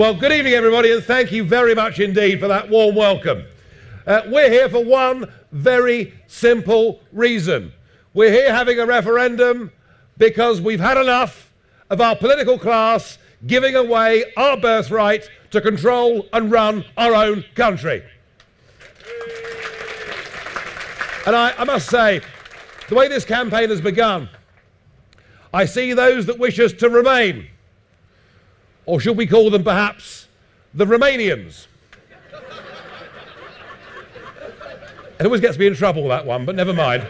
Well, good evening, everybody, and thank you very much indeed for that warm welcome. We're here for one very simple reason. We're here having a referendum because we've had enough of our political class giving away our birthright to control and run our own country. And I must say, the way this campaign has begun, I see those that wish us to remain, or should we call them perhaps the Romanians? It always gets me in trouble, that one, but never mind.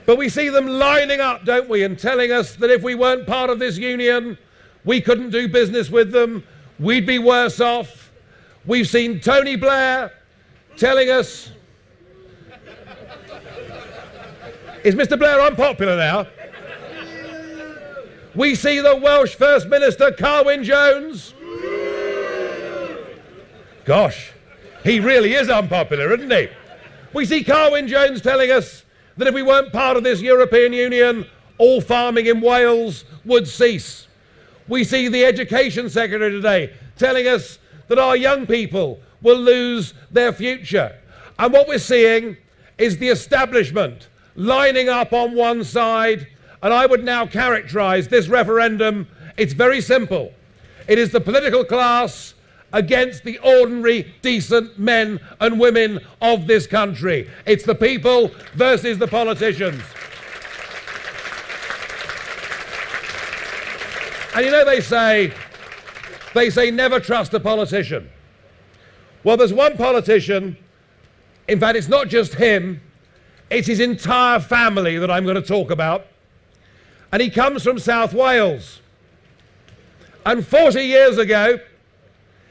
But we see them lining up, don't we, and telling us that if we weren't part of this union, we couldn't do business with them, we'd be worse off. We've seen Tony Blair telling us... Is Mr. Blair unpopular now? We see the Welsh First Minister, Carwyn Jones. Gosh, he really is unpopular, isn't he? We see Carwyn Jones telling us that if we weren't part of this European Union, all farming in Wales would cease. We see the Education Secretary today telling us that our young people will lose their future. And what we're seeing is the establishment lining up on one side. And I would now characterise this referendum, it's very simple. It is the political class against the ordinary, decent men and women of this country. It's the people versus the politicians. And you know, they say never trust a politician. Well, there's one politician, in fact, it's not just him, it's his entire family that I'm going to talk about. And he comes from South Wales. And 40 years ago,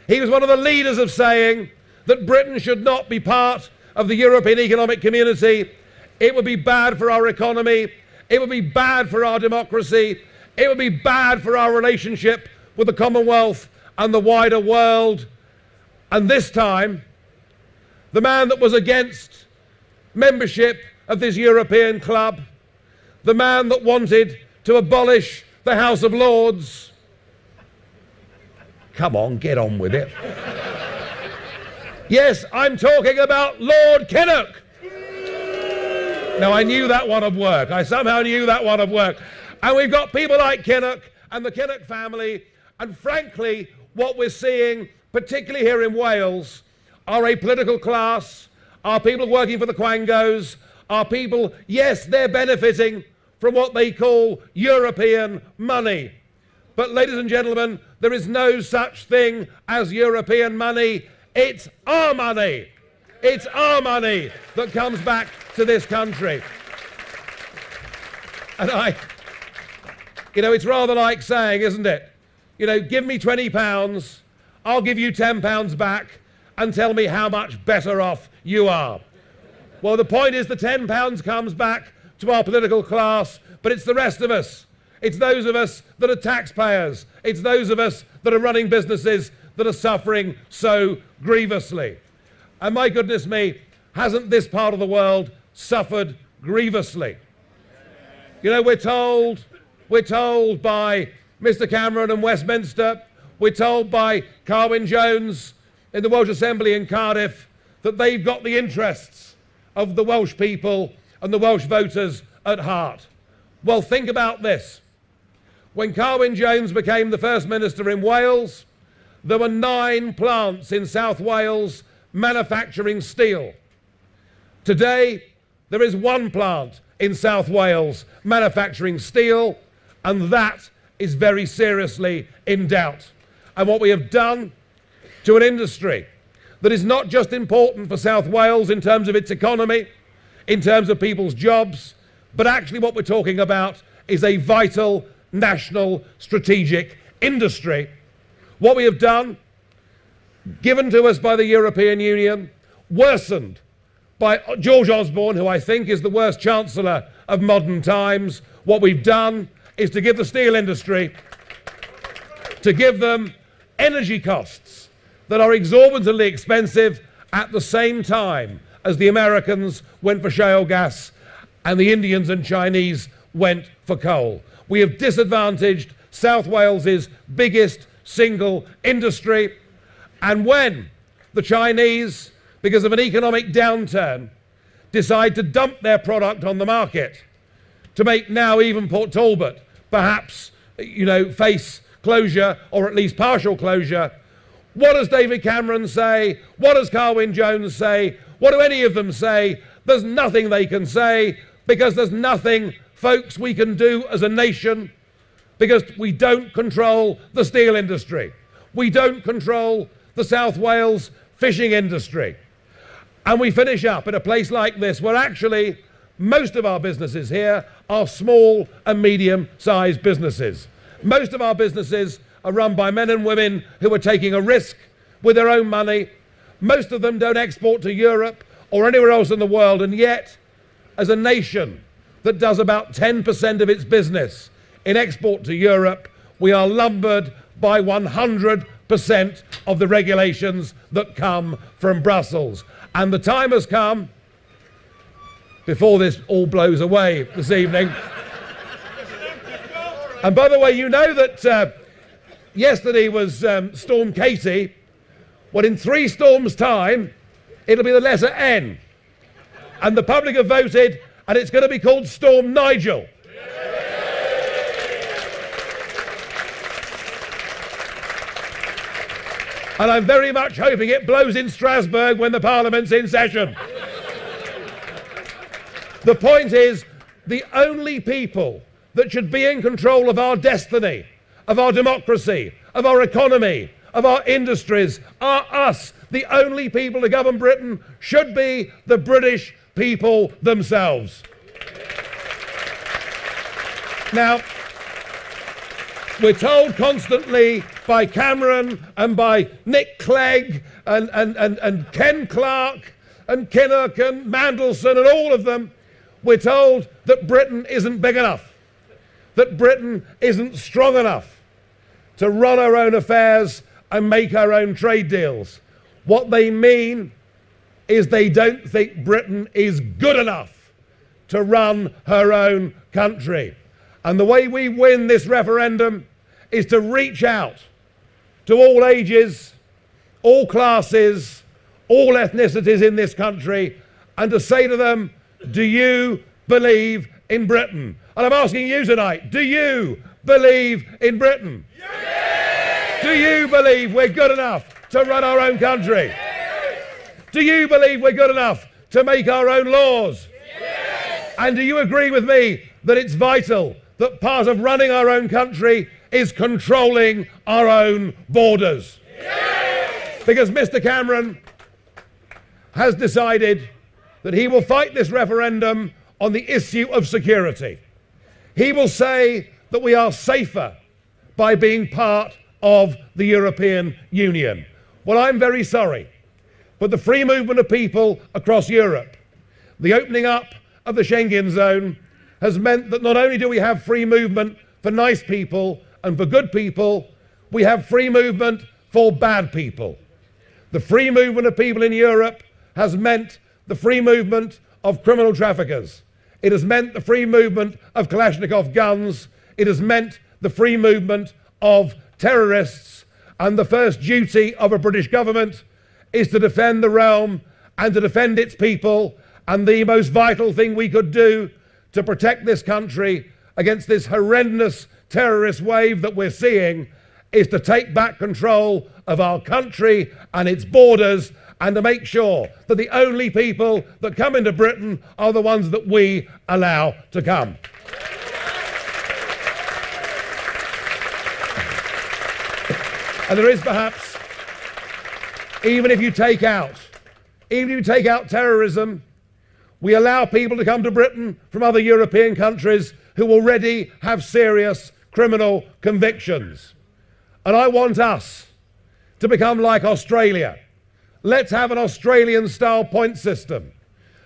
he was one of the leaders of saying that Britain should not be part of the European Economic Community. It would be bad for our economy. It would be bad for our democracy. It would be bad for our relationship with the Commonwealth and the wider world. And this time, the man that was against membership of this European club, the man that wanted to abolish the House of Lords. Come on, get on with it. Yes, I'm talking about Lord Kinnock. Now, I knew that one would work. I somehow knew that one would work. And we've got people like Kinnock and the Kinnock family. And frankly, what we're seeing, particularly here in Wales, are a political class, are people working for the Quangos, are people, yes, they're benefiting from what they call European money. But ladies and gentlemen, there is no such thing as European money. It's our money. It's our money that comes back to this country. And it's rather like saying, isn't it? You know, give me £20, I'll give you £10 back and tell me how much better off you are. Well, the point is the £10 comes back to our political class, but it's the rest of us. It's those of us that are taxpayers. It's those of us that are running businesses that are suffering so grievously. And my goodness me, hasn't this part of the world suffered grievously? You know, we're told by Mr. Cameron and Westminster, we're told by Carwyn Jones in the Welsh Assembly in Cardiff that they've got the interests of the Welsh people and the Welsh voters at heart. Well, think about this. When Carwyn Jones became the First Minister in Wales, there were 9 plants in South Wales manufacturing steel. Today, there is 1 plant in South Wales manufacturing steel, and that is very seriously in doubt. And what we have done to an industry that is not just important for South Wales in terms of its economy, in terms of people's jobs, but actually what we're talking about is a vital national strategic industry. What we have done, given to us by the European Union, worsened by George Osborne, who I think is the worst Chancellor of modern times. What we've done is to give the steel industry, to give them energy costs that are exorbitantly expensive at the same time as the Americans went for shale gas and the Indians and Chinese went for coal. We have disadvantaged South Wales's biggest single industry. And when the Chinese, because of an economic downturn, decide to dump their product on the market to make now even Port Talbot perhaps, face closure or at least partial closure, what does David Cameron say? What does Carwyn Jones say? What do any of them say? There's nothing they can say, because there's nothing, folks, we can do as a nation, because we don't control the steel industry. We don't control the South Wales fishing industry. And we finish up at a place like this where actually most of our businesses here are small and medium-sized businesses. Most of our businesses are run by men and women who are taking a risk with their own money. Most of them don't export to Europe or anywhere else in the world, and yet, as a nation that does about 10% of its business in export to Europe, we are lumbered by 100% of the regulations that come from Brussels. And the time has come, before this all blows away this evening. And by the way, you know that yesterday was Storm Katie. Well, in 3 storms' time, it'll be the letter N. And the public have voted, and it's going to be called Storm Nigel. And I'm very much hoping it blows in Strasbourg when the Parliament's in session. The point is, the only people that should be in control of our destiny, of our democracy, of our economy, of our industries, are us. The only people to govern Britain should be the British people themselves. Now, we're told constantly by Cameron and by Nick Clegg and Ken Clarke and Kinnock and Mandelson and all of them, we're told that Britain isn't big enough, that Britain isn't strong enough to run our own affairs and make our own trade deals. What they mean is they don't think Britain is good enough to run her own country. And the way we win this referendum is to reach out to all ages, all classes, all ethnicities in this country, and to say to them, do you believe in Britain? And I'm asking you tonight, do you believe in Britain? Yes! Do you believe we're good enough to run our own country? Yes! Do you believe we're good enough to make our own laws? Yes! And do you agree with me that it's vital that part of running our own country is controlling our own borders? Yes! Because Mr. Cameron has decided that he will fight this referendum on the issue of security. He will say that we are safer by being part of the European Union. Well, I'm very sorry, but the free movement of people across Europe, the opening up of the Schengen zone, has meant that not only do we have free movement for nice people and for good people, we have free movement for bad people. The free movement of people in Europe has meant the free movement of criminal traffickers. It has meant the free movement of Kalashnikov guns. It has meant the free movement of terrorists. And the first duty of a British government is to defend the realm and to defend its people. And the most vital thing we could do to protect this country against this horrendous terrorist wave that we're seeing is to take back control of our country and its borders, and to make sure that the only people that come into Britain are the ones that we allow to come. And there is perhaps, even if you take out terrorism, we allow people to come to Britain from other European countries who already have serious criminal convictions. And I want us to become like Australia. Let's have an Australian-style point system.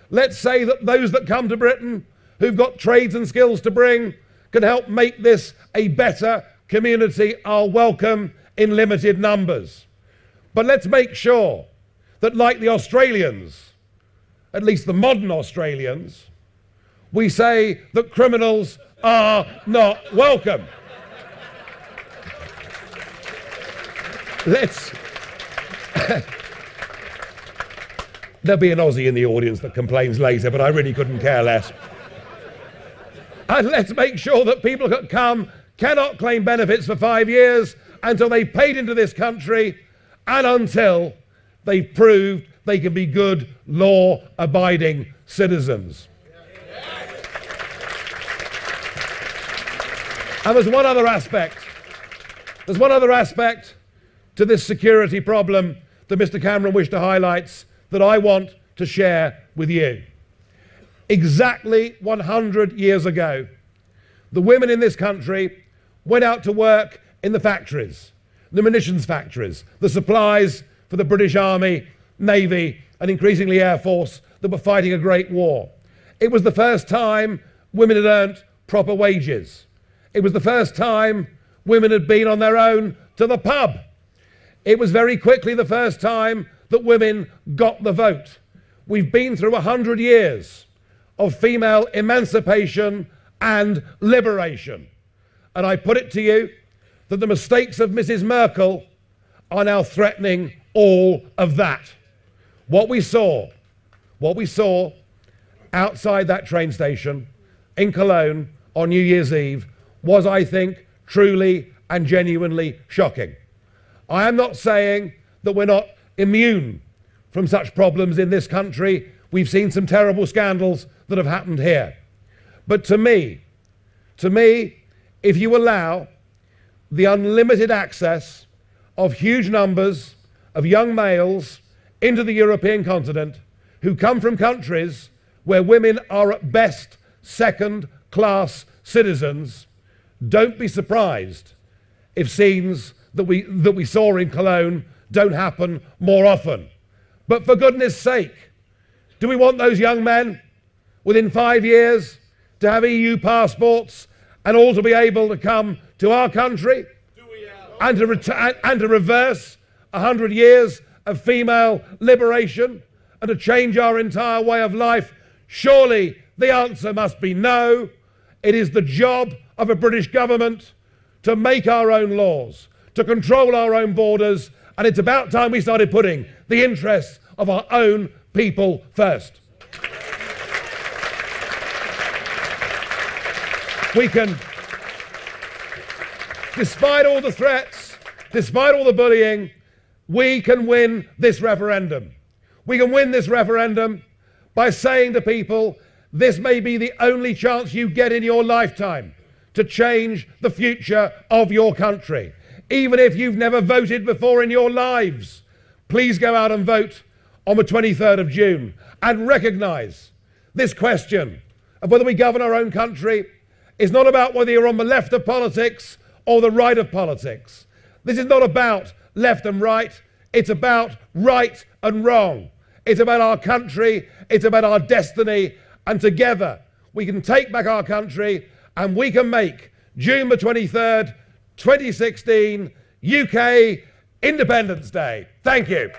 Let's say that those that come to Britain who've got trades and skills to bring can help make this a better community, are welcome in limited numbers. But let's make sure that, like the Australians, at least the modern Australians, we say that criminals are not welcome. let's... There'll be an Aussie in the audience that complains later, but I really couldn't care less. And let's make sure that people that come cannot claim benefits for 5 years until they've paid into this country and until they've proved they can be good, law-abiding citizens. And there's one other aspect. There's one other aspect to this security problem that Mr. Cameron wished to highlight that I want to share with you. Exactly 100 years ago, the women in this country went out to work in the factories, the munitions factories, the supplies for the British Army, Navy, and increasingly Air Force that were fighting a great war. It was the first time women had earned proper wages. It was the first time women had been on their own to the pub. It was very quickly the first time that women got the vote. We've been through 100 years of female emancipation and liberation. And I put it to you that the mistakes of Mrs. Merkel are now threatening all of that. What we saw outside that train station in Cologne on New Year's Eve was, I think, truly and genuinely shocking. I am not saying that we're not immune from such problems in this country. We've seen some terrible scandals that have happened here. But to me, if you allow the unlimited access of huge numbers of young males into the European continent who come from countries where women are at best second-class citizens, don't be surprised if scenes that we saw in Cologne don't happen more often. But for goodness sake, do we want those young men within 5 years to have EU passports and all to be able to come to our country and to reverse 100 years of female liberation and to change our entire way of life? Surely the answer must be no. It is the job of a British government to make our own laws, to control our own borders, and it's about time we started putting the interests of our own people first. We can, despite all the threats, despite all the bullying, we can win this referendum. We can win this referendum by saying to people, this may be the only chance you get in your lifetime to change the future of your country. Even if you've never voted before in your lives, please go out and vote on the 23rd of June and recognise this question of whether we govern our own country is not about whether you're on the left of politics or the right of politics. This is not about left and right. It's about right and wrong. It's about our country. It's about our destiny. And together we can take back our country and we can make June the 23rd, 2016, UK Independence Day. Thank you.